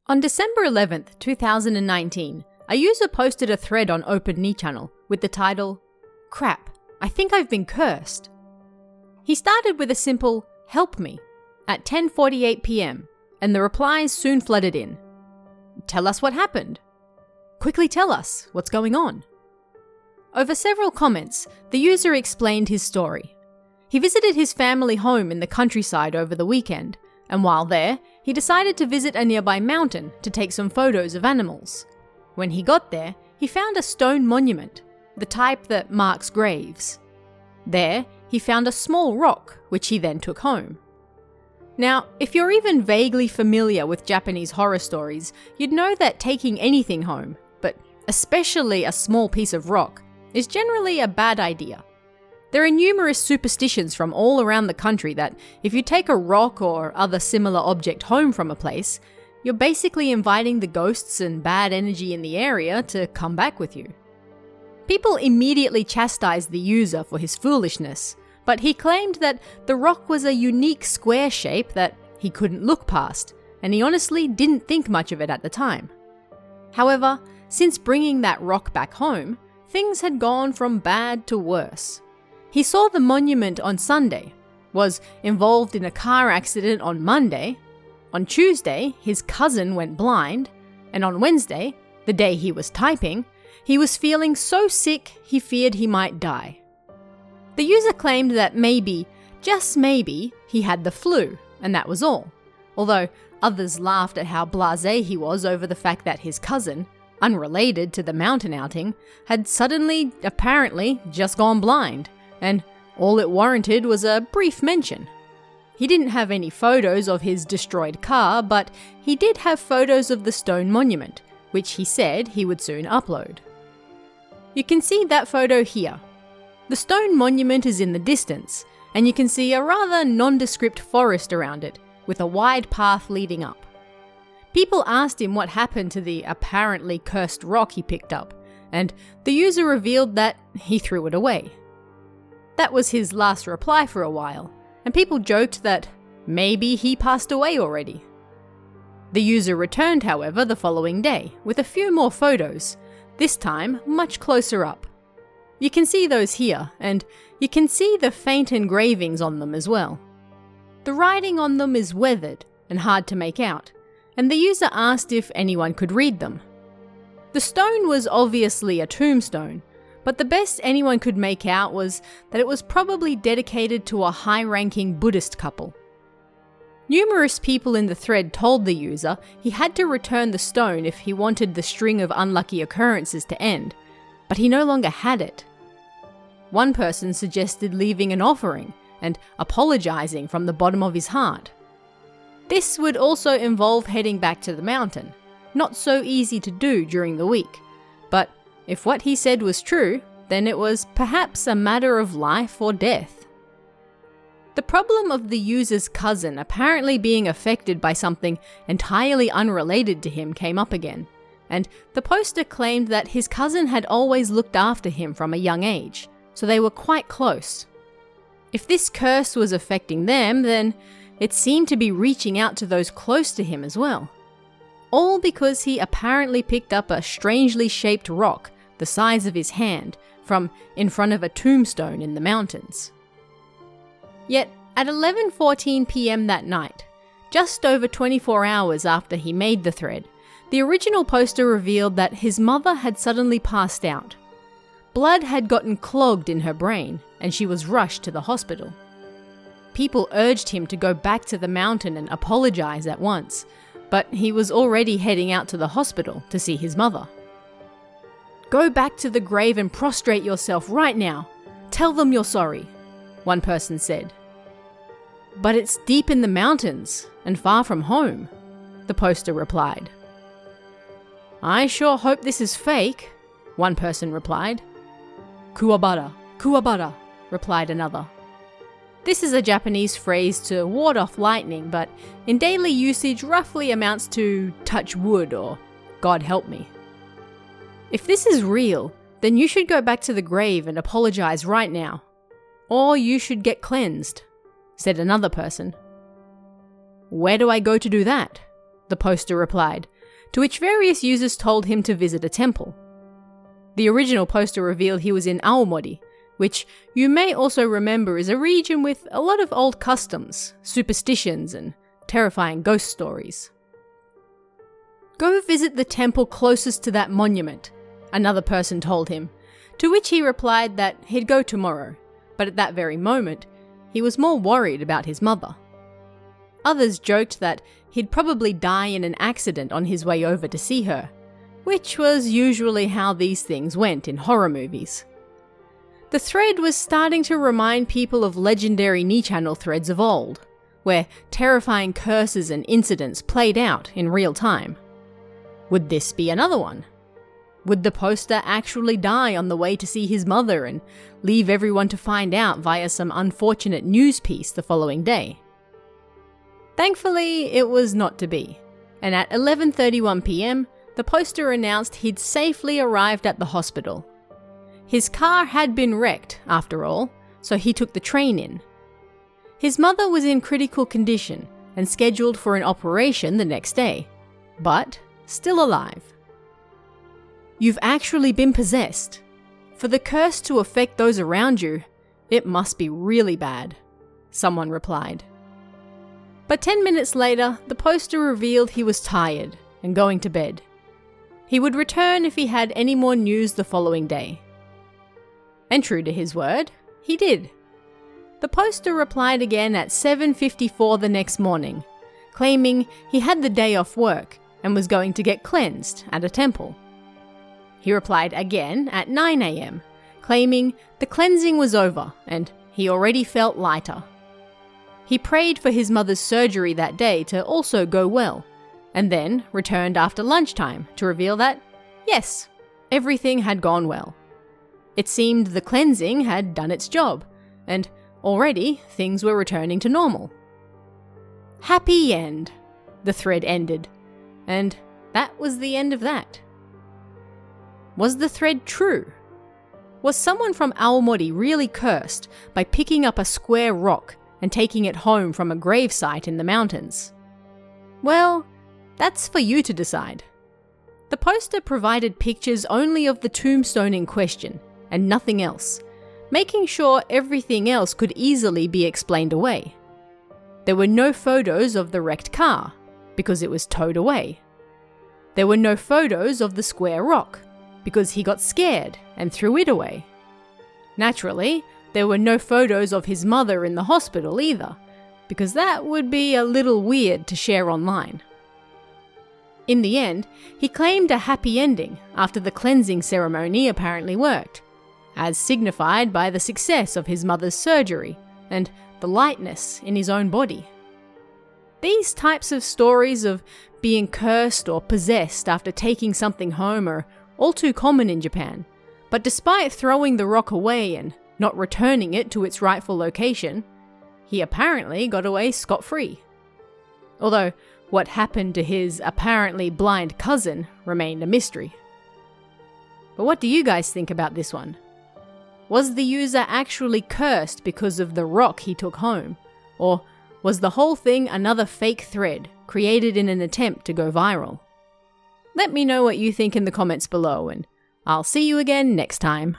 On December 11th, 2019, a user posted a thread on OpenNeChannel with the title, "Crap, I think I've been cursed." He started with a simple, "Help me," at 10:48 PM, and the replies soon flooded in. "Tell us what happened." "Quickly tell us, what's going on?" Over several comments, the user explained his story. He visited his family home in the countryside over the weekend, and while there, he decided to visit a nearby mountain to take some photos of animals. When he got there, he found a stone monument, the type that marks graves. There, he found a small rock, which he then took home. Now, if you're even vaguely familiar with Japanese horror stories, you'd know that taking anything home, but especially a small piece of rock, is generally a bad idea. There are numerous superstitions from all around the country that if you take a rock or other similar object home from a place, you're basically inviting the ghosts and bad energy in the area to come back with you. People immediately chastised the user for his foolishness, but he claimed that the rock was a unique square shape that he couldn't look past, and he honestly didn't think much of it at the time. However, since bringing that rock back home, things had gone from bad to worse. He saw the monument on Sunday, was involved in a car accident on Monday, on Tuesday his cousin went blind, and on Wednesday, the day he was typing, he was feeling so sick he feared he might die. The user claimed that maybe, just maybe, he had the flu, and that was all, although others laughed at how blasé he was over the fact that his cousin, unrelated to the mountain outing, had suddenly, apparently, just gone blind, and all it warranted was a brief mention. He didn't have any photos of his destroyed car, but he did have photos of the stone monument, which he said he would soon upload. You can see that photo here. The stone monument is in the distance, and you can see a rather nondescript forest around it, with a wide path leading up. People asked him what happened to the apparently cursed rock he picked up, and the user revealed that he threw it away. That was his last reply for a while, and people joked that maybe he passed away already. The user returned, however, the following day, with a few more photos, this time much closer up. You can see those here, and you can see the faint engravings on them as well. The writing on them is weathered and hard to make out, and the user asked if anyone could read them. The stone was obviously a tombstone, but the best anyone could make out was that it was probably dedicated to a high-ranking Buddhist couple. Numerous people in the thread told the user he had to return the stone if he wanted the string of unlucky occurrences to end, but he no longer had it. One person suggested leaving an offering and apologizing from the bottom of his heart. This would also involve heading back to the mountain, not so easy to do during the week, but if what he said was true, then it was perhaps a matter of life or death. The problem of the user's cousin apparently being affected by something entirely unrelated to him came up again, and the poster claimed that his cousin had always looked after him from a young age, so they were quite close. If this curse was affecting them, then it seemed to be reaching out to those close to him as well. All because he apparently picked up a strangely shaped rock the size of his hand from in front of a tombstone in the mountains. Yet, at 11:14 PM that night, just over 24 hours after he made the thread, the original poster revealed that his mother had suddenly passed out. Blood had gotten clogged in her brain, and she was rushed to the hospital. People urged him to go back to the mountain and apologize at once, but he was already heading out to the hospital to see his mother. "Go back to the grave and prostrate yourself right now. Tell them you're sorry," one person said. "But it's deep in the mountains and far from home," the poster replied. "I sure hope this is fake," one person replied. "Kuwabara, kuwabara," replied another. This is a Japanese phrase to ward off lightning, but in daily usage roughly amounts to touch wood or God help me. "If this is real, then you should go back to the grave and apologize right now. Or you should get cleansed," said another person. "Where do I go to do that?" the poster replied, to which various users told him to visit a temple. The original poster revealed he was in Aomori, which you may also remember is a region with a lot of old customs, superstitions, and terrifying ghost stories. "Go visit the temple closest to that monument," another person told him, to which he replied that he'd go tomorrow, but at that very moment, he was more worried about his mother. Others joked that he'd probably die in an accident on his way over to see her, which was usually how these things went in horror movies. The thread was starting to remind people of legendary Nichannel threads of old, where terrifying curses and incidents played out in real time. Would this be another one? Would the poster actually die on the way to see his mother and leave everyone to find out via some unfortunate news piece the following day? Thankfully, it was not to be, and at 11:31 p.m, the poster announced he'd safely arrived at the hospital. His car had been wrecked, after all, so he took the train in. His mother was in critical condition and scheduled for an operation the next day, but still alive. "You've actually been possessed. For the curse to affect those around you, it must be really bad," someone replied. But 10 minutes later, the poster revealed he was tired and going to bed. He would return if he had any more news the following day. And true to his word, he did. The poster replied again at 7:54 the next morning, claiming he had the day off work and was going to get cleansed at a temple. He replied again at 9 a.m, claiming the cleansing was over and he already felt lighter. He prayed for his mother's surgery that day to also go well, and then returned after lunchtime to reveal that, yes, everything had gone well. It seemed the cleansing had done its job, and already things were returning to normal. Happy end, the thread ended, and that was the end of that. Was the thread true? Was someone from Aomori really cursed by picking up a square rock and taking it home from a gravesite in the mountains? Well, that's for you to decide. The poster provided pictures only of the tombstone in question, and nothing else, making sure everything else could easily be explained away. There were no photos of the wrecked car, because it was towed away. There were no photos of the square rock, because he got scared and threw it away. Naturally, there were no photos of his mother in the hospital either, because that would be a little weird to share online. In the end, he claimed a happy ending after the cleansing ceremony apparently worked, as signified by the success of his mother's surgery and the lightness in his own body. These types of stories of being cursed or possessed after taking something home are all too common in Japan, but despite throwing the rock away and not returning it to its rightful location, he apparently got away scot-free. Although what happened to his apparently blind cousin remained a mystery. But what do you guys think about this one? Was the user actually cursed because of the rock he took home? Or was the whole thing another fake thread created in an attempt to go viral? Let me know what you think in the comments below, and I'll see you again next time.